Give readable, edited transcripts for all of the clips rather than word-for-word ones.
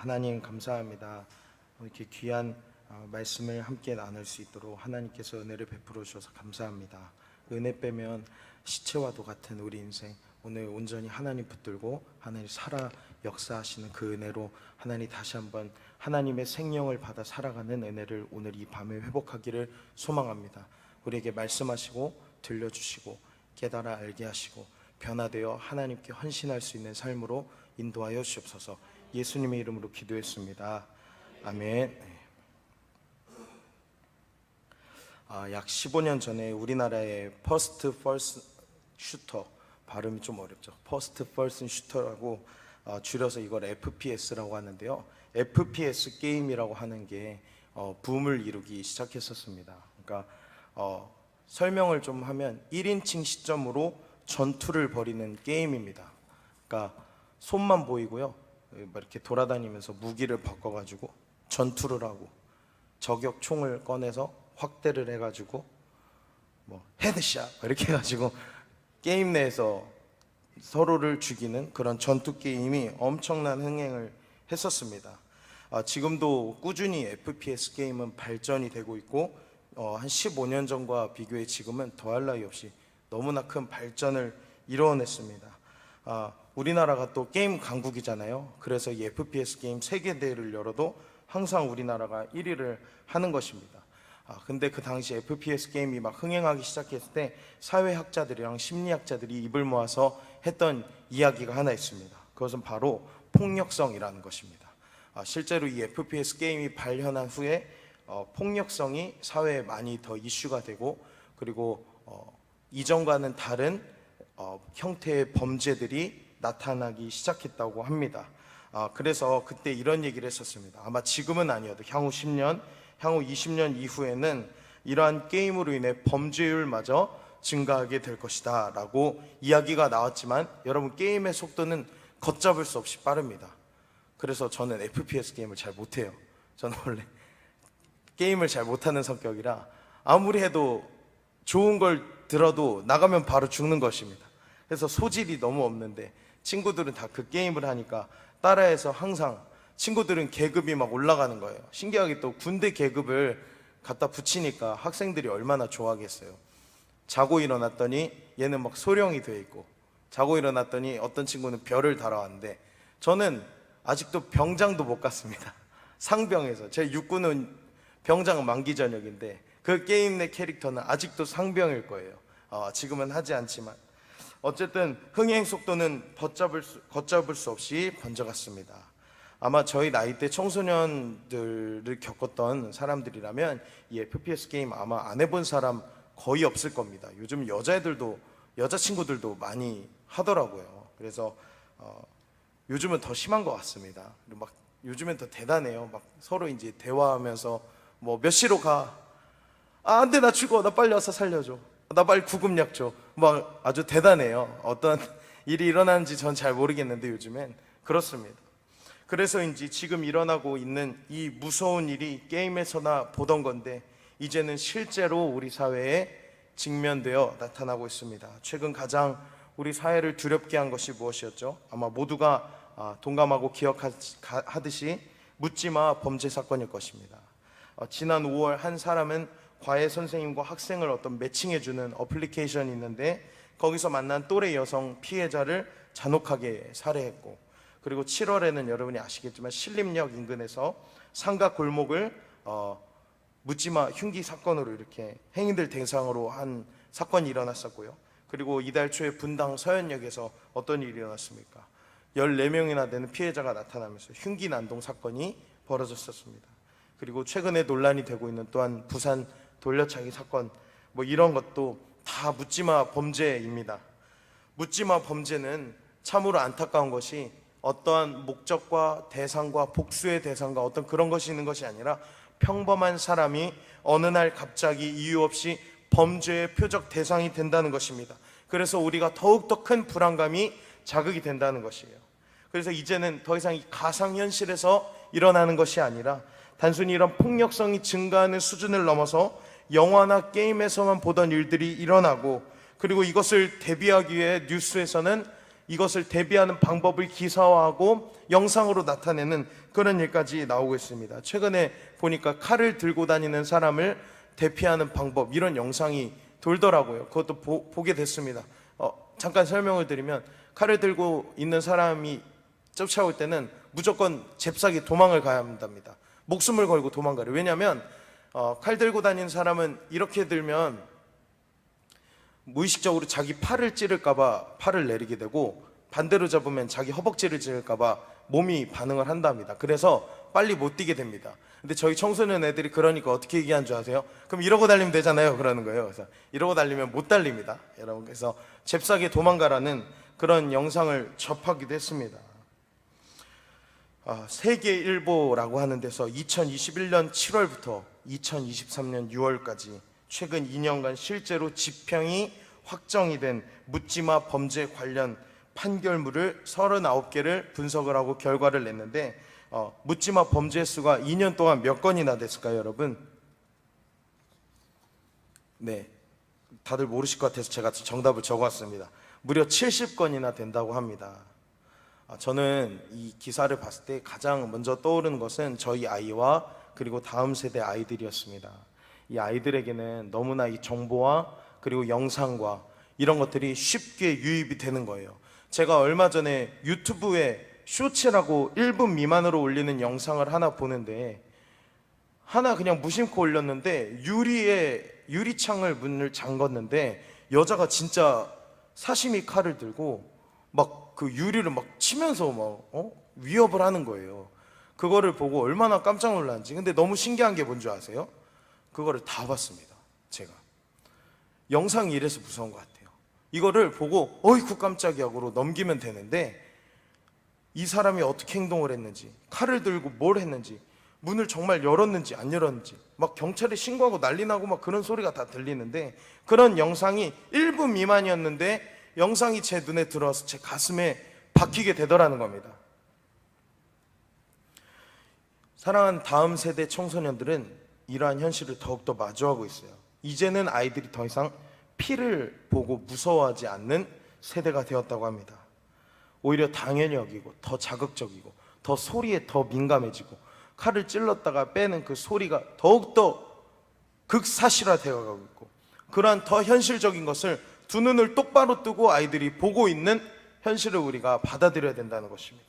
하나님 감사합니다. 이렇게 귀한 말씀을 함께 나눌 수 있도록 하나님께서 은혜를 베풀어 주셔서 감사합니다. 은혜 빼면 시체와도 같은 우리 인생, 오늘 온전히 하나님 붙들고 하나님 살아 역사하시는 그 은혜로 하나님 다시 한번 하나님의 생명을 받아 살아가는 은혜를 오늘 이 밤에 회복하기를 소망합니다. 우리에게 말씀하시고 들려주시고 깨달아 알게 하시고 변화되어 하나님께 헌신할 수 있는 삶으로 인도하여 주옵소서. 예수님의 이름으로 기도했습니다. 아멘. 약 15년 전에 우리나라의 퍼스트 퍼슨 슈터, 발음이 좀 어렵죠. 퍼스트 퍼슨 슈터라고 줄여서 이걸 FPS라고 하는데요. FPS 게임이라고 하는 게 붐을 이루기 시작했었습니다. 그러니까 설명을 좀 하면 1인칭 시점으로 전투를 벌이는 게임입니다. 그러니까 손만 보이고요, 이렇게 돌아다니면서 무기를 바꿔가지고 전투를 하고 저격 총을 꺼내서 확대를 해가지고 뭐 헤드샷 이렇게 해가지고 게임 내에서 서로를 죽이는 그런 전투 게임이 엄청난 흥행을 했었습니다. 지금도 꾸준히 FPS 게임은 발전이 되고 있고 한 15년 전과 비교해 지금은 더할 나위 없이 너무나 큰 발전을 이뤄냈습니다. 우리나라가 또 게임 강국이잖아요. 그래서 이 FPS 게임 세계대회를 열어도 항상 우리나라가 1위를 하는 것입니다. 근데 그 당시 FPS 게임이 막 흥행하기 시작했을 때 사회학자들이랑 심리학자들이 입을 모아서 했던 이야기가 하나 있습니다. 그것은 바로 폭력성이라는 것입니다. 실제로 이 FPS 게임이 발현한 후에 폭력성이 사회에 많이 더 이슈가 되고, 그리고 이전과는 다른 형태의 범죄들이 나타나기 시작했다고 합니다. 그래서 그때 이런 얘기를 했었습니다. 아마 지금은 아니어도 향후 10년, 향후 20년 이후에는 이러한 게임으로 인해 범죄율마저 증가하게 될 것이다 라고 이야기가 나왔지만, 여러분, 게임의 속도는 걷잡을 수 없이 빠릅니다. 그래서 저는 FPS 게임을 잘 못해요. 저는 원래 게임을 잘 못하는 성격이라 아무리 해도 좋은 걸 들어도 나가면 바로 죽는 것입니다. 그래서 소질이 너무 없는데 친구들은 다 그 게임을 하니까 따라해서 항상 친구들은 계급이 막 올라가는 거예요. 신기하게 또 군대 계급을 갖다 붙이니까 학생들이 얼마나 좋아하겠어요. 자고 일어났더니 얘는 막 소령이 돼 있고, 자고 일어났더니 어떤 친구는 별을 달아왔는데 저는 아직도 병장도 못 갔습니다. 상병에서. 제 육군은 병장은 만기 전역인데 그 게임 내 캐릭터는 아직도 상병일 거예요. 지금은 하지 않지만 어쨌든 흥행 속도는 걷잡을 수 없이 번져갔습니다. 아마 저희 나이대 청소년들을 겪었던 사람들이라면 이 FPS 게임 아마 안 해본 사람 거의 없을 겁니다. 요즘 여자친구들도 많이 하더라고요. 그래서 요즘은 더 심한 것 같습니다. 그리고 막 요즘엔 더 대단해요. 막 서로 이제 대화하면서 뭐 몇 시로 가? 안 돼, 나 죽어. 나 빨리 와서 살려줘. 나 빨리 구급약 줘. 막 아주 대단해요. 어떤 일이 일어나는지 전 잘 모르겠는데 요즘엔 그렇습니다. 그래서인지 지금 일어나고 있는 이 무서운 일이 게임에서나 보던 건데 이제는 실제로 우리 사회에 직면되어 나타나고 있습니다. 최근 가장 우리 사회를 두렵게 한 것이 무엇이었죠? 아마 모두가 동감하고 기억하듯이 묻지마 범죄 사건일 것입니다. 지난 5월 한 사람은 과외 선생님과 학생을 어떤 매칭해주는 어플리케이션이 있는데 거기서 만난 또래 여성 피해자를 잔혹하게 살해했고, 그리고 7월에는 여러분이 아시겠지만 신림역 인근에서 상가 골목을 묻지마 흉기 사건으로 이렇게 행인들 대상으로 한 사건이 일어났었고요. 그리고 이달 초에 분당 서현역에서 어떤 일이 일어났습니까? 14명이나 되는 피해자가 나타나면서 흉기 난동 사건이 벌어졌었습니다. 그리고 최근에 논란이 되고 있는 또한 부산 돌려차기 사건, 뭐 이런 것도 다 묻지마 범죄입니다. 묻지마 범죄는 참으로 안타까운 것이 어떠한 목적과 대상과 복수의 대상과 어떤 그런 것이 있는 것이 아니라 평범한 사람이 어느 날 갑자기 이유 없이 범죄의 표적 대상이 된다는 것입니다. 그래서 우리가 더욱더 큰 불안감이 자극이 된다는 것이에요. 그래서 이제는 더 이상 이 가상현실에서 일어나는 것이 아니라 단순히 이런 폭력성이 증가하는 수준을 넘어서 영화나 게임에서만 보던 일들이 일어나고, 그리고 이것을 대비하기 위해 뉴스에서는 이것을 대비하는 방법을 기사화하고 영상으로 나타내는 그런 일까지 나오고 있습니다. 최근에 보니까 칼을 들고 다니는 사람을 대피하는 방법, 이런 영상이 돌더라고요. 그것도 보게 됐습니다. 잠깐 설명을 드리면, 칼을 들고 있는 사람이 쫓아올 때는 무조건 잽싸게 도망을 가야 한답니다. 목숨을 걸고 도망가려. 왜냐하면 칼 들고 다니는 사람은 이렇게 들면 무의식적으로 자기 팔을 찌를까봐 팔을 내리게 되고, 반대로 잡으면 자기 허벅지를 찌를까봐 몸이 반응을 한답니다. 그래서 빨리 못 뛰게 됩니다. 근데 저희 청소년 애들이 그러니까 어떻게 얘기한 줄 아세요? 그럼 이러고 달리면 되잖아요, 그러는 거예요. 그래서 이러고 달리면 못 달립니다, 여러분. 그래서 잽싸게 도망가라는 그런 영상을 접하기도 했습니다. 세계일보라고 하는 데서 2021년 7월부터 2023년 6월까지 최근 2년간 실제로 집행이 확정이 된 묻지마 범죄 관련 판결문을 39개를 분석을 하고 결과를 냈는데, 묻지마 범죄 수가 2년 동안 몇 건이나 됐을까요, 여러분? 네, 다들 모르실 것 같아서 제가 정답을 적어왔습니다. 무려 70건이나 된다고 합니다. 저는 이 기사를 봤을 때 가장 먼저 떠오르는 것은 저희 아이와 그리고 다음 세대 아이들이었습니다. 이 아이들에게는 너무나 이 정보와 그리고 영상과 이런 것들이 쉽게 유입이 되는 거예요. 제가 얼마 전에 유튜브에 쇼츠라고 1분 미만으로 올리는 영상을 하나 보는데, 하나 그냥 무심코 올렸는데 유리창을 문을 잠궜는데 여자가 진짜 사시미 칼을 들고 막 그 유리를 막 치면서 막 위협을 하는 거예요. 그거를 보고 얼마나 깜짝 놀랐는지. 근데 너무 신기한 게 뭔지 아세요? 그거를 다 봤습니다, 제가. 영상이 이래서 무서운 것 같아요. 이거를 보고 어이쿠 깜짝이야 하고 넘기면 되는데, 이 사람이 어떻게 행동을 했는지, 칼을 들고 뭘 했는지, 문을 정말 열었는지 안 열었는지, 막 경찰에 신고하고 난리 나고 막 그런 소리가 다 들리는데, 그런 영상이 1분 미만이었는데 영상이 제 눈에 들어와서 제 가슴에 박히게 되더라는 겁니다. 사랑하는 다음 세대 청소년들은 이러한 현실을 더욱더 마주하고 있어요. 이제는 아이들이 더 이상 피를 보고 무서워하지 않는 세대가 되었다고 합니다. 오히려 당연히 여기고 더 자극적이고 더 소리에 더 민감해지고, 칼을 찔렀다가 빼는 그 소리가 더욱더 극사실화되어 가고 있고, 그러한 더 현실적인 것을 두 눈을 똑바로 뜨고 아이들이 보고 있는 현실을 우리가 받아들여야 된다는 것입니다.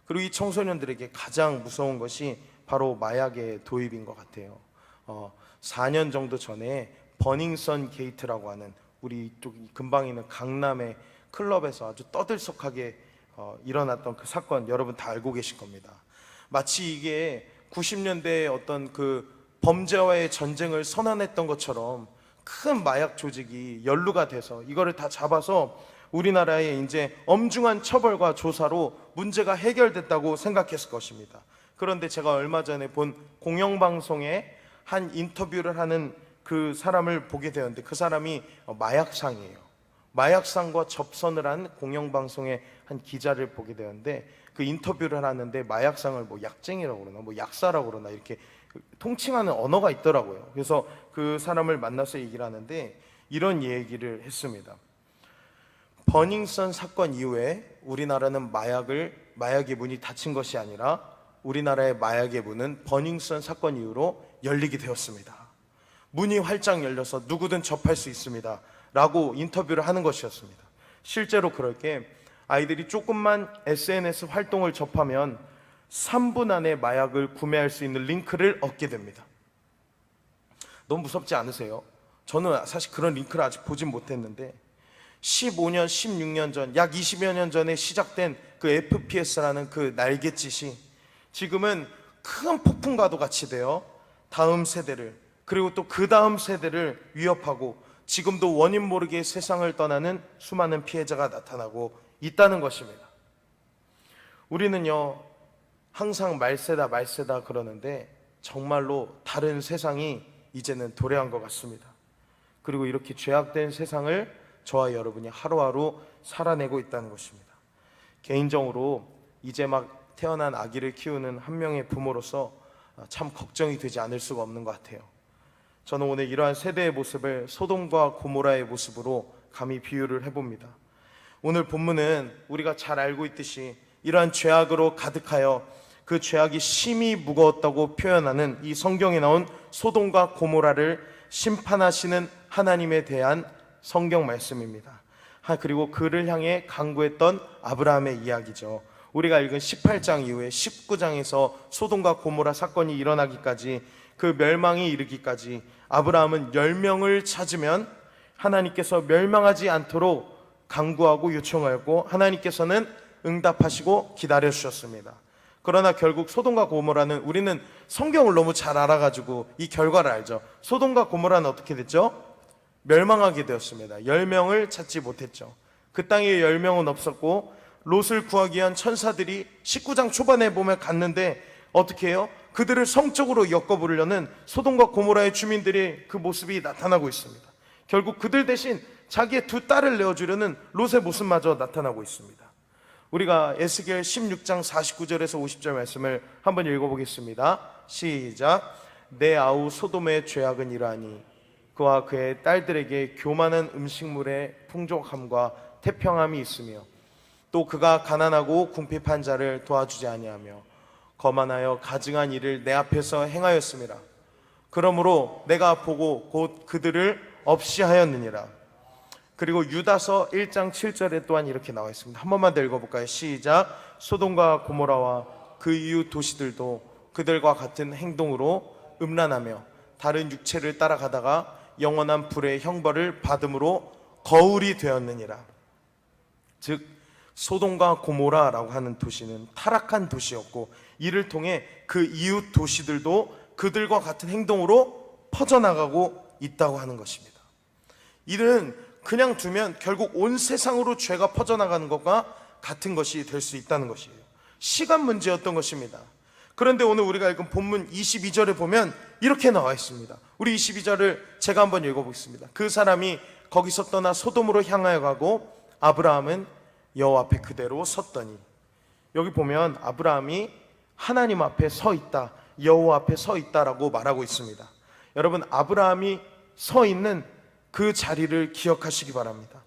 그리고 이 청소년들에게 가장 무서운 것이 바로 마약의 도입인 것 같아요. 4년 정도 전에 버닝썬 게이트라고 하는 우리 이쪽 근방에 있는 강남의 클럽에서 아주 떠들썩하게 일어났던 그 사건, 여러분 다 알고 계실 겁니다. 마치 이게 90년대의 어떤 그 범죄와의 전쟁을 선언했던 것처럼 큰 마약 조직이 연루가 돼서 이거를 다 잡아서 우리나라의 이제 엄중한 처벌과 조사로 문제가 해결됐다고 생각했을 것입니다. 그런데 제가 얼마 전에 본 공영방송에 한 인터뷰를 하는 그 사람을 보게 되었는데, 그 사람이 마약상이에요. 마약상과 접선을 한 공영방송의 한 기자를 보게 되었는데, 그 인터뷰를 하는데 마약상을 뭐 약쟁이라고 그러나 뭐 약사라고 그러나 이렇게 통칭하는 언어가 있더라고요. 그래서 그 사람을 만나서 얘기를 하는데 이런 얘기를 했습니다. 버닝썬 사건 이후에 우리나라는 마약의 문이 닫힌 것이 아니라 우리나라의 마약의 문은 버닝썬 사건 이후로 열리게 되었습니다. 문이 활짝 열려서 누구든 접할 수 있습니다 라고 인터뷰를 하는 것이었습니다. 실제로 그럴 게 아이들이 조금만 SNS 활동을 접하면 3분 안에 마약을 구매할 수 있는 링크를 얻게 됩니다. 너무 무섭지 않으세요? 저는 사실 그런 링크를 아직 보진 못했는데 15년, 16년 전, 약 20여 년 전에 시작된 그 FPS라는 그 날갯짓이 지금은 큰 폭풍과도 같이 되어 다음 세대를, 그리고 또 그 다음 세대를 위협하고 지금도 원인 모르게 세상을 떠나는 수많은 피해자가 나타나고 있다는 것입니다. 우리는요 항상 말세다 그러는데 정말로 다른 세상이 이제는 도래한 것 같습니다. 그리고 이렇게 죄악된 세상을 저와 여러분이 하루하루 살아내고 있다는 것입니다. 개인적으로 이제 막 태어난 아기를 키우는 한 명의 부모로서 참 걱정이 되지 않을 수가 없는 것 같아요. 저는 오늘 이러한 세대의 모습을 소돔과 고모라의 모습으로 감히 비유를 해봅니다. 오늘 본문은 우리가 잘 알고 있듯이 이러한 죄악으로 가득하여 그 죄악이 심히 무거웠다고 표현하는 이 성경에 나온 소돔과 고모라를 심판하시는 하나님에 대한 성경 말씀입니다. 그리고 그를 향해 간구했던 아브라함의 이야기죠. 우리가 읽은 18장 이후에 19장에서 소돔과 고모라 사건이 일어나기까지, 그 멸망이 이르기까지 아브라함은 10명을 찾으면 하나님께서 멸망하지 않도록 간구하고 요청하였고, 하나님께서는 응답하시고 기다려 주셨습니다. 그러나 결국 소돔과 고모라는, 우리는 성경을 너무 잘 알아가지고 이 결과를 알죠. 소돔과 고모라는 어떻게 됐죠? 멸망하게 되었습니다. 10명을 찾지 못했죠. 그 땅에 10명은 없었고, 롯을 구하기 위한 천사들이 19장 초반에 보면 갔는데 어떻게 해요? 그들을 성적으로 엮어부르려는 소돔과 고모라의 주민들의 그 모습이 나타나고 있습니다. 결국 그들 대신 자기의 두 딸을 내어주려는 롯의 모습마저 나타나고 있습니다. 우리가 에스겔 16장 49절에서 50절 말씀을 한번 읽어보겠습니다. 시작. 내 아우 소돔의 죄악은 이러하니 그와 그의 딸들에게 교만한 음식물의 풍족함과 태평함이 있으며, 또 그가 가난하고 궁핍한 자를 도와주지 아니하며 거만하여 가증한 일을 내 앞에서 행하였음이라. 그러므로 내가 보고 곧 그들을 없이 하였느니라. 그리고 유다서 1장 7절에 또한 이렇게 나와 있습니다. 한 번만 더 읽어볼까요? 시작. 소돔과 고모라와 그 이웃 도시들도 그들과 같은 행동으로 음란하며 다른 육체를 따라가다가 영원한 불의 형벌을 받음으로 거울이 되었느니라. 즉 소돔과 고모라라고 하는 도시는 타락한 도시였고, 이를 통해 그 이웃 도시들도 그들과 같은 행동으로 퍼져나가고 있다고 하는 것입니다. 이는 그냥 두면 결국 온 세상으로 죄가 퍼져나가는 것과 같은 것이 될 수 있다는 것이에요. 시간 문제였던 것입니다. 그런데 오늘 우리가 읽은 본문 22절에 보면 이렇게 나와 있습니다. 우리 22절을 제가 한번 읽어보겠습니다. 그 사람이 거기서 떠나 소돔으로 향하여 가고 아브라함은 여호와 앞에 그대로 섰더니, 여기 보면 아브라함이 하나님 앞에 서 있다, 여호와 앞에 서 있다라고 말하고 있습니다. 여러분, 아브라함이 서 있는 그 자리를 기억하시기 바랍니다.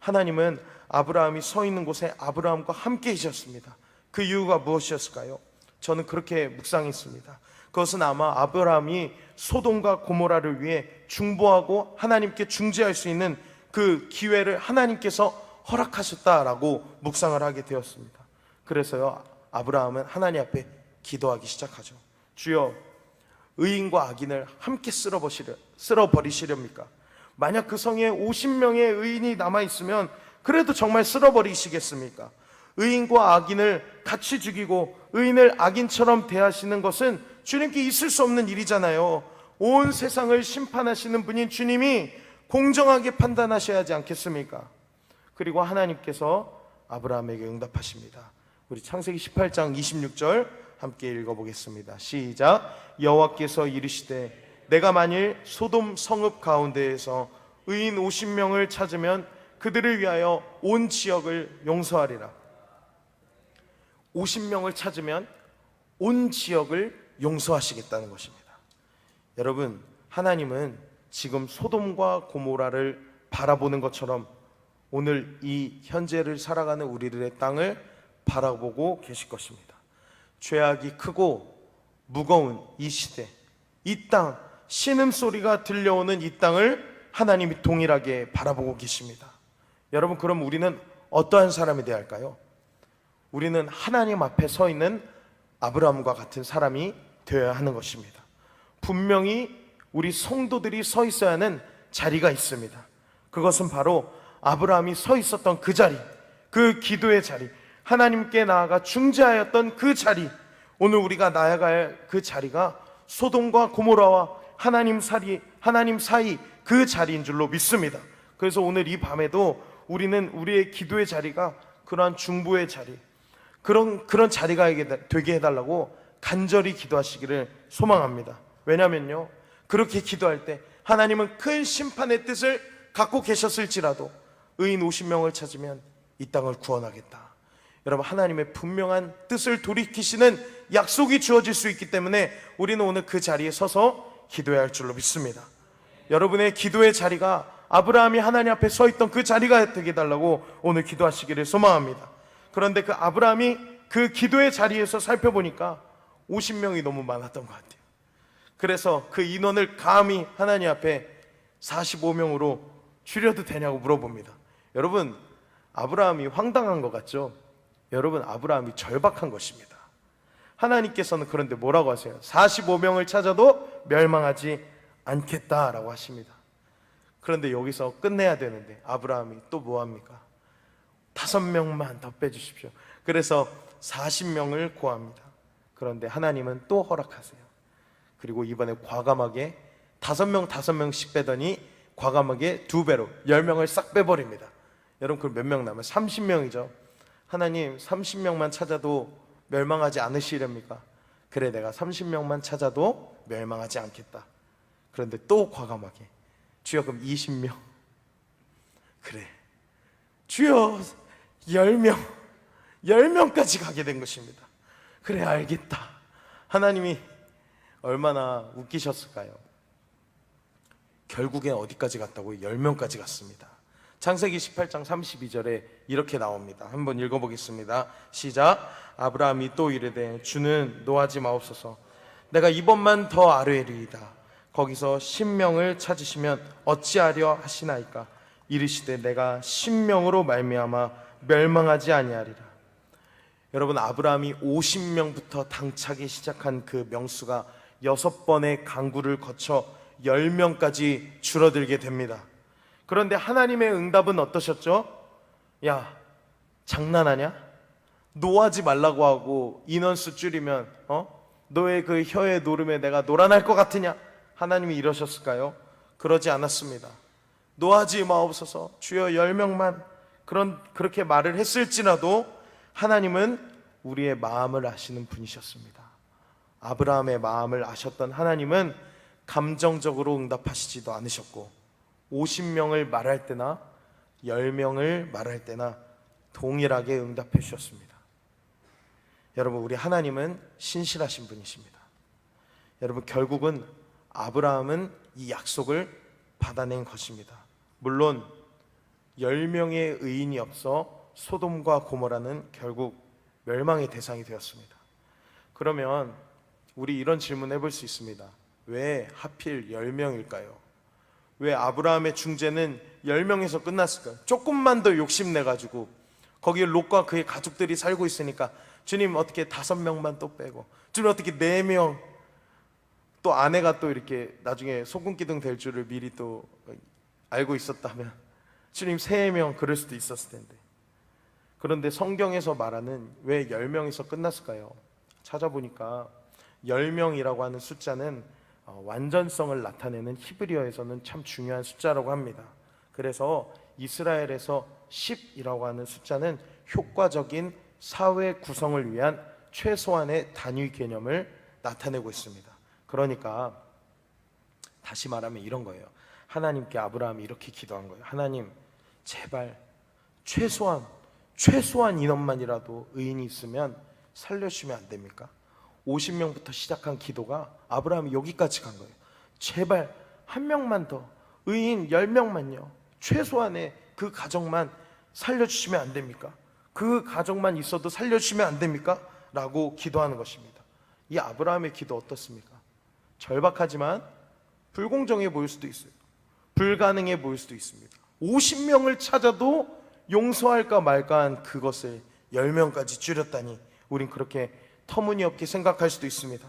하나님은 아브라함이 서 있는 곳에 아브라함과 함께 계셨습니다. 그 이유가 무엇이었을까요? 저는 그렇게 묵상했습니다. 그것은 아마 아브라함이 소돔과 고모라를 위해 중보하고 하나님께 중재할 수 있는 그 기회를 하나님께서 허락하셨다라고 묵상을 하게 되었습니다. 그래서요, 아브라함은 하나님 앞에 기도하기 시작하죠. 주여, 의인과 악인을 함께 쓸어버리시렵니까? 만약 그 성에 50명의 의인이 남아있으면 그래도 정말 쓸어버리시겠습니까? 의인과 악인을 같이 죽이고 의인을 악인처럼 대하시는 것은 주님께 있을 수 없는 일이잖아요. 온 세상을 심판하시는 분인 주님이 공정하게 판단하셔야 하지 않겠습니까? 그리고 하나님께서 아브라함에게 응답하십니다. 우리 창세기 18장 26절 함께 읽어보겠습니다. 시작. 여호와께서 이르시되 내가 만일 소돔 성읍 가운데에서 의인 50명을 찾으면 그들을 위하여 온 지역을 용서하리라. 50명을 찾으면 온 지역을 용서하시겠다는 것입니다. 여러분, 하나님은 지금 소돔과 고모라를 바라보는 것처럼 오늘 이 현재를 살아가는 우리들의 땅을 바라보고 계실 것입니다. 죄악이 크고 무거운 이 시대, 이 땅, 신음소리가 들려오는 이 땅을 하나님이 동일하게 바라보고 계십니다. 여러분, 그럼 우리는 어떠한 사람이 되어야 할까요? 우리는 하나님 앞에 서 있는 아브라함과 같은 사람이 되어야 하는 것입니다. 분명히 우리 성도들이 서 있어야 하는 자리가 있습니다. 그것은 바로 아브라함이 서 있었던 그 자리, 그 기도의 자리, 하나님께 나아가 중재하였던 그 자리, 오늘 우리가 나아갈 그 자리가 소돔과 고모라와 하나님 사이 그 자리인 줄로 믿습니다. 그래서 오늘 이 밤에도 우리는 우리의 기도의 자리가 그러한 중보의 자리, 그런 자리가 되게 해달라고 간절히 기도하시기를 소망합니다. 왜냐면요, 그렇게 기도할 때 하나님은 큰 심판의 뜻을 갖고 계셨을지라도 의인 50명을 찾으면 이 땅을 구원하겠다. 여러분, 하나님의 분명한 뜻을 돌이키시는 약속이 주어질 수 있기 때문에 우리는 오늘 그 자리에 서서 기도해야 할 줄로 믿습니다. 여러분의 기도의 자리가 아브라함이 하나님 앞에 서 있던 그 자리가 되게 해달라고 오늘 기도하시기를 소망합니다. 그런데 그 아브라함이 그 기도의 자리에서 살펴보니까 50명이 너무 많았던 것 같아요. 그래서 그 인원을 감히 하나님 앞에 45명으로 줄여도 되냐고 물어봅니다. 여러분, 아브라함이 황당한 것 같죠? 여러분, 아브라함이 절박한 것입니다. 하나님께서는 그런데 뭐라고 하세요? 45명을 찾아도 멸망하지 않겠다라고 하십니다. 그런데 여기서 끝내야 되는데 아브라함이 또 뭐합니까? 5명만 더 빼주십시오. 그래서 40명을 구합니다. 그런데 하나님은 또 허락하세요. 그리고 이번에 과감하게 5명씩 빼더니 과감하게 2배로 10명을 싹 빼버립니다. 여러분, 그럼 몇 명 남아요? 30명이죠. 하나님, 30명만 찾아도 멸망하지 않으시렵니까? 그래, 내가 30명만 찾아도 멸망하지 않겠다. 그런데 또 과감하게, 주여, 그럼 20명. 그래, 주여, 10명까지 가게 된 것입니다. 그래, 알겠다. 하나님이 얼마나 웃기셨을까요? 결국엔 어디까지 갔다고요? 10명까지 갔습니다. 창세기 18장 32절에 이렇게 나옵니다. 한번 읽어보겠습니다. 시작. 아브라함이 또 이르되 주는 노하지 마옵소서. 내가 이번만 더 아뢰리이다. 거기서 10명을 찾으시면 어찌하려 하시나이까. 이르시되 내가 10명으로 말미암아 멸망하지 아니하리라. 여러분, 아브라함이 50명부터 당차기 시작한 그 명수가 6번의 강구를 거쳐 10명까지 줄어들게 됩니다. 그런데 하나님의 응답은 어떠셨죠? 야, 장난하냐? 노하지 말라고 하고 인원수 줄이면 너의 그 혀의 노름에 내가 놀아날 것 같으냐? 하나님이 이러셨을까요? 그러지 않았습니다. 노하지 마옵소서. 주여 10명만. 그렇게 말을 했을지라도 하나님은 우리의 마음을 아시는 분이셨습니다. 아브라함의 마음을 아셨던 하나님은 감정적으로 응답하시지도 않으셨고 50명을 말할 때나 10명을 말할 때나 동일하게 응답해 주셨습니다. 여러분, 우리 하나님은 신실하신 분이십니다. 여러분, 결국은 아브라함은 이 약속을 받아낸 것입니다. 물론 10명의 의인이 없어 소돔과 고모라는 결국 멸망의 대상이 되었습니다. 그러면 우리 이런 질문 해볼 수 있습니다. 왜 하필 10명일까요? 왜 아브라함의 중재는 10명에서 끝났을까요? 조금만 더 욕심내가지고 거기에 롯과 그의 가족들이 살고 있으니까 주님 어떻게 5명만 또 빼고, 주님 어떻게 4명, 또 아내가 또 이렇게 나중에 소금기둥 될 줄을 미리 또 알고 있었다면 주님 3명 그럴 수도 있었을 텐데. 그런데 성경에서 말하는 왜 10명에서 끝났을까요? 찾아보니까 10명이라고 하는 숫자는 완전성을 나타내는 히브리어에서는 참 중요한 숫자라고 합니다. 그래서 이스라엘에서 10이라고 하는 숫자는 효과적인 사회 구성을 위한 최소한의 단위 개념을 나타내고 있습니다. 그러니까 다시 말하면 이런 거예요. 하나님께 아브라함이 이렇게 기도한 거예요. 하나님, 제발 최소한 인원만이라도 의인이 있으면 살려주시면 안 됩니까? 50명부터 시작한 기도가 아브라함이 여기까지 간 거예요. 제발 한 명만 더, 의인 10명만요, 최소한의 그 가정만 살려주시면 안 됩니까? 그 가정만 있어도 살려주시면 안 됩니까? 라고 기도하는 것입니다. 이 아브라함의 기도 어떻습니까? 절박하지만 불공정해 보일 수도 있어요. 불가능해 보일 수도 있습니다. 50명을 찾아도 용서할까 말까 한 그것을 10명까지 줄였다니 우린 그렇게 터무니없게 생각할 수도 있습니다.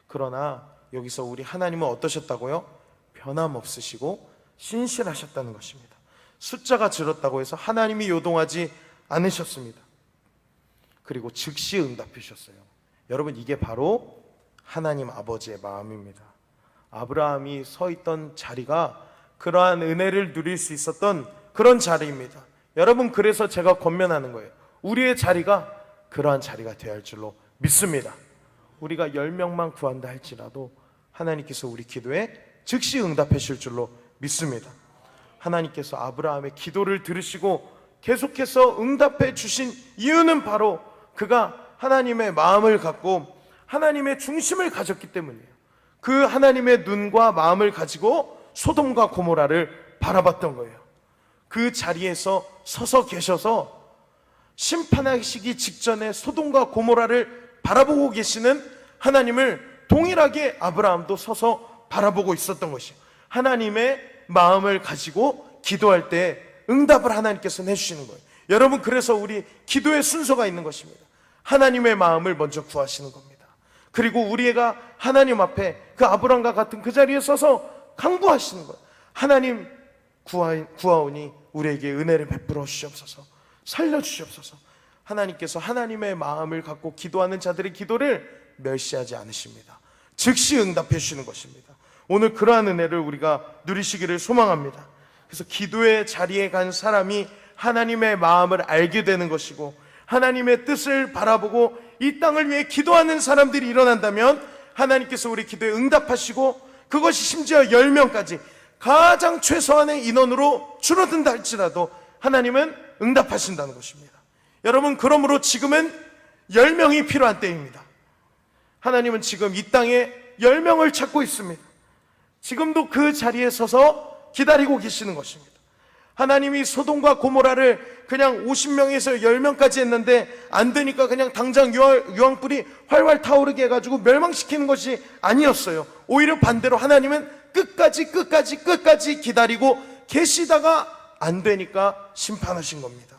그러나 여기서 우리 하나님은 어떠셨다고요? 변함없으시고 신실하셨다는 것입니다. 숫자가 줄었다고 해서 하나님이 요동하지 않으셨습니다. 그리고 즉시 응답해 주셨어요. 여러분, 이게 바로 하나님 아버지의 마음입니다. 아브라함이 서 있던 자리가 그러한 은혜를 누릴 수 있었던 그런 자리입니다. 여러분, 그래서 제가 권면하는 거예요. 우리의 자리가 그러한 자리가 되어야 할 줄로 믿습니다. 우리가 10명만 구한다 할지라도 하나님께서 우리 기도에 즉시 응답해 주실 줄로 믿습니다. 하나님께서 아브라함의 기도를 들으시고 계속해서 응답해 주신 이유는 바로 그가 하나님의 마음을 갖고 하나님의 중심을 가졌기 때문이에요. 그 하나님의 눈과 마음을 가지고 소돔과 고모라를 바라봤던 거예요. 그 자리에서 서서 계셔서 심판하시기 직전에 소돔과 고모라를 바라보고 계시는 하나님을 동일하게 아브라함도 서서 바라보고 있었던 것이에요. 하나님의 마음을 가지고 기도할 때 응답을 하나님께서 내주시는 거예요. 여러분, 그래서 우리 기도의 순서가 있는 것입니다. 하나님의 마음을 먼저 구하시는 겁니다. 그리고 우리가 하나님 앞에 그 아브라함과 같은 그 자리에 서서 간구하시는 거예요. 하나님, 구하오니 우리에게 은혜를 베풀어 주시옵소서, 살려주시옵소서. 하나님께서 하나님의 마음을 갖고 기도하는 자들의 기도를 멸시하지 않으십니다. 즉시 응답해 주시는 것입니다. 오늘 그러한 은혜를 우리가 누리시기를 소망합니다. 그래서 기도의 자리에 간 사람이 하나님의 마음을 알게 되는 것이고, 하나님의 뜻을 바라보고 이 땅을 위해 기도하는 사람들이 일어난다면 하나님께서 우리 기도에 응답하시고, 그것이 심지어 10명까지 가장 최소한의 인원으로 줄어든다 할지라도 하나님은 응답하신다는 것입니다. 여러분, 그러므로 지금은 10명이 필요한 때입니다. 하나님은 지금 이 땅에 10명을 찾고 있습니다. 지금도 그 자리에 서서 기다리고 계시는 것입니다. 하나님이 소돔과 고모라를 그냥 50명에서 10명까지 했는데 안 되니까 그냥 당장 유황불이 활활 타오르게 해가지고 멸망시키는 것이 아니었어요. 오히려 반대로 하나님은 끝까지 기다리고 계시다가 안 되니까 심판하신 겁니다.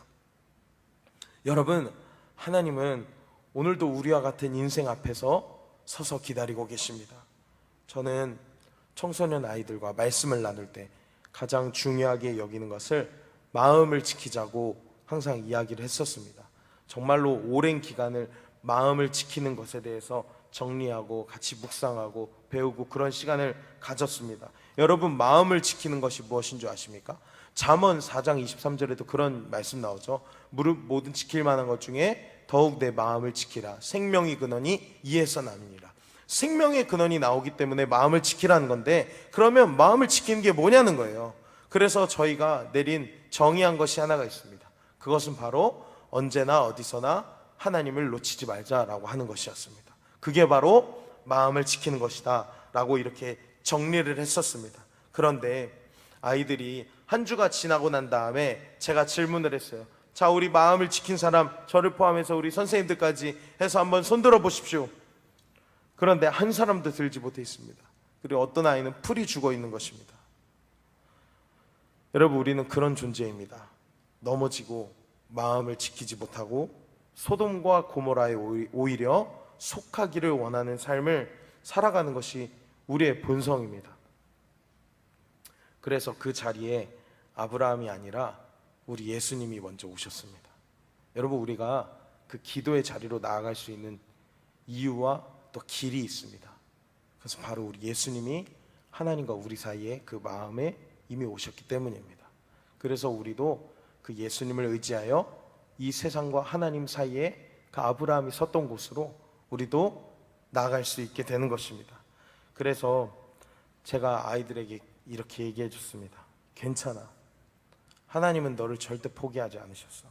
여러분, 하나님은 오늘도 우리와 같은 인생 앞에서 서서 기다리고 계십니다. 저는 청소년 아이들과 말씀을 나눌 때 가장 중요하게 여기는 것을 마음을 지키자고 항상 이야기를 했었습니다. 정말로 오랜 기간을 마음을 지키는 것에 대해서 정리하고 같이 묵상하고 배우고 그런 시간을 가졌습니다. 여러분, 마음을 지키는 것이 무엇인 줄 아십니까? 잠언 4장 23절에도 그런 말씀 나오죠. 무릇 모든 지킬 만한 것 중에 더욱 내 마음을 지키라. 생명의 근원이 이에서 남이니라. 생명의 근원이 나오기 때문에 마음을 지키라는 건데, 그러면 마음을 지키는 게 뭐냐는 거예요. 그래서 저희가 내린 정의한 것이 하나가 있습니다. 그것은 바로 언제나 어디서나 하나님을 놓치지 말자라고 하는 것이었습니다. 그게 바로 마음을 지키는 것이다 라고 이렇게 정리를 했었습니다. 그런데 아이들이 한 주가 지나고 난 다음에 제가 질문을 했어요. 자, 우리 마음을 지킨 사람, 저를 포함해서 우리 선생님들까지 해서 한번 손들어 보십시오. 그런데 한 사람도 들지 못해 있습니다. 그리고 어떤 아이는 풀이 죽어 있는 것입니다. 여러분, 우리는 그런 존재입니다. 넘어지고 마음을 지키지 못하고 소돔과 고모라에 오히려 속하기를 원하는 삶을 살아가는 것이 우리의 본성입니다. 그래서 그 자리에 아브라함이 아니라 우리 예수님이 먼저 오셨습니다. 여러분, 우리가 그 기도의 자리로 나아갈 수 있는 이유와 또 길이 있습니다. 그래서 바로 우리 예수님이 하나님과 우리 사이에 그 마음에 이미 오셨기 때문입니다. 그래서 우리도 그 예수님을 의지하여 이 세상과 하나님 사이에 그 아브라함이 섰던 곳으로 우리도 나아갈 수 있게 되는 것입니다. 그래서 제가 아이들에게 이렇게 얘기해 줬습니다. 괜찮아. 하나님은 너를 절대 포기하지 않으셨어.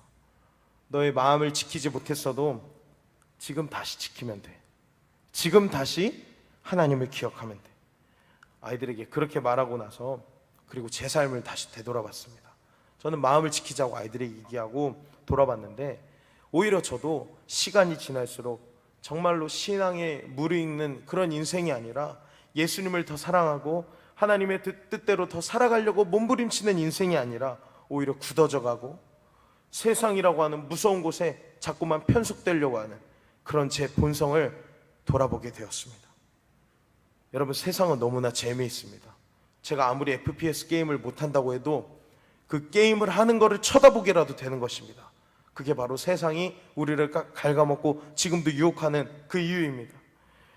너의 마음을 지키지 못했어도 지금 다시 지키면 돼. 지금 다시 하나님을 기억하면 돼. 아이들에게 그렇게 말하고 나서 그리고 제 삶을 다시 되돌아봤습니다. 저는 마음을 지키자고 아이들에게 얘기하고 돌아봤는데 오히려 저도 시간이 지날수록 정말로 신앙에 무르익는 그런 인생이 아니라 예수님을 더 사랑하고 하나님의 뜻대로 더 살아가려고 몸부림치는 인생이 아니라 오히려 굳어져 가고 세상이라고 하는 무서운 곳에 자꾸만 편속되려고 하는 그런 제 본성을 돌아보게 되었습니다. 여러분, 세상은 너무나 재미있습니다. 제가 아무리 FPS 게임을 못한다고 해도 그 게임을 하는 거를 쳐다보게라도 되는 것입니다. 그게 바로 세상이 우리를 갉아먹고 지금도 유혹하는 그 이유입니다.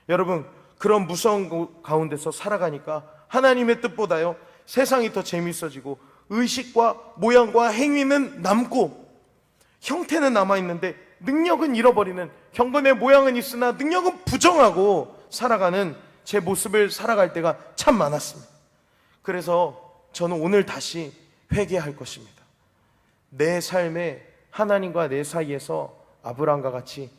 여러분, 그런 무서운 가운데서 살아가니까 하나님의 뜻보다요 세상이 더 재미있어지고 의식과 모양과 행위는 남고 형태는 남아있는데 능력은 잃어버리는, 경건의 모양은 있으나 능력은 부정하고 살아가는 제 모습을 살아갈 때가 참 많았습니다. 그래서 저는 오늘 다시 회개할 것입니다. 내 삶에 하나님과 내 사이에서 아브라함과 같이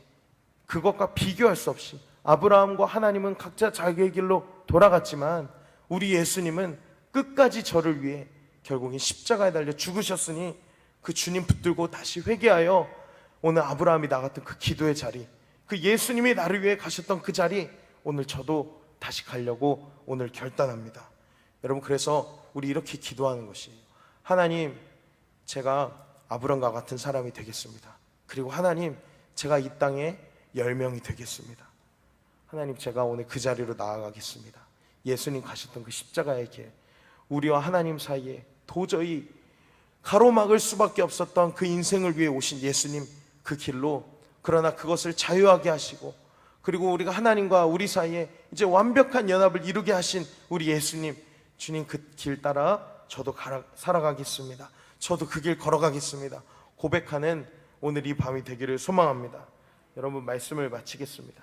그것과 비교할 수 없이 아브라함과 하나님은 각자 자기의 길로 돌아갔지만 우리 예수님은 끝까지 저를 위해 결국엔 십자가에 달려 죽으셨으니 그 주님 붙들고 다시 회개하여 오늘 아브라함이 나갔던 그 기도의 자리, 그 예수님이 나를 위해 가셨던 그 자리, 오늘 저도 다시 가려고 오늘 결단합니다. 여러분, 그래서 우리 이렇게 기도하는 것이에요. 하나님, 제가 아브라함과 같은 사람이 되겠습니다. 그리고 하나님, 제가 이 땅에 열명이 되겠습니다. 하나님, 제가 오늘 그 자리로 나아가겠습니다. 예수님 가셨던 그 십자가의 길, 우리와 하나님 사이에 도저히 가로막을 수밖에 없었던 그 인생을 위해 오신 예수님, 그 길로, 그러나 그것을 자유하게 하시고, 그리고 우리가 하나님과 우리 사이에 이제 완벽한 연합을 이루게 하신 우리 예수님, 주님 그 길 따라 저도 살아가겠습니다. 저도 그 길 걸어가겠습니다. 고백하는 오늘 이 밤이 되기를 소망합니다. 여러분, 말씀을 마치겠습니다.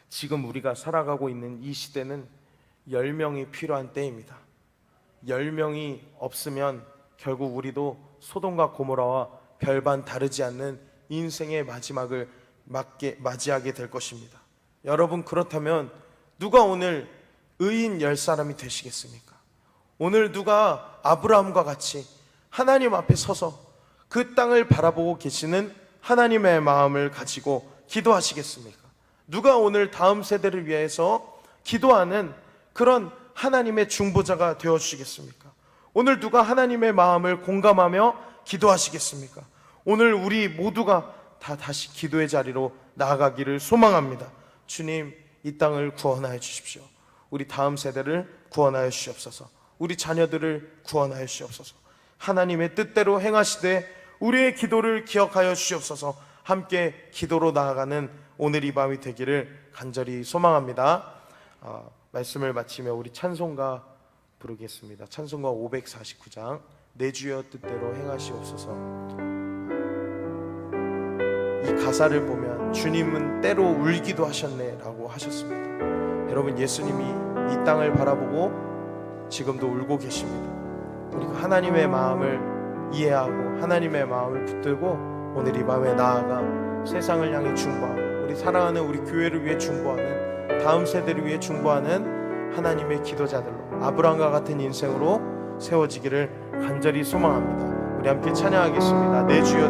지금 우리가 살아가고 있는 이 시대는 10명이 필요한 때입니다. 10명이 없으면 결국 우리도 소돔과 고모라와 별반 다르지 않는 인생의 마지막을 맞이하게 될 것입니다. 여러분, 그렇다면 누가 오늘 의인 10사람이 되시겠습니까? 오늘 누가 아브라함과 같이 하나님 앞에 서서 그 땅을 바라보고 계시는 하나님의 마음을 가지고 기도하시겠습니까? 누가 오늘 다음 세대를 위해서 기도하는 그런 하나님의 중보자가 되어주시겠습니까? 오늘 누가 하나님의 마음을 공감하며 기도하시겠습니까? 오늘 우리 모두가 다시 기도의 자리로 나아가기를 소망합니다. 주님, 이 땅을 구원하여 주십시오. 우리 다음 세대를 구원하여 주시옵소서. 우리 자녀들을 구원하여 주시옵소서. 하나님의 뜻대로 행하시되 우리의 기도를 기억하여 주시옵소서. 함께 기도로 나아가는 오늘 이 밤이 되기를 간절히 소망합니다. 말씀을 마치며 우리 찬송가 부르겠습니다. 찬송가 549장, 내 주여 뜻대로 행하시옵소서. 이 가사를 보면 주님은 때로 울기도 하셨네 라고 하셨습니다. 여러분, 예수님이 이 땅을 바라보고 지금도 울고 계십니다. 우리가 하나님의 마음을 이해하고 하나님의 마음을 붙들고 오늘 이 밤에 나아가 세상을 향해 중보하고 우리 사랑하는 우리 교회를 위해 중보하는, 다음 세대를 위해 중보하는 하나님의 기도자들로 아브라함과 같은 인생으로 세워지기를 간절히 소망합니다. 우리 함께 찬양하겠습니다. 내 주여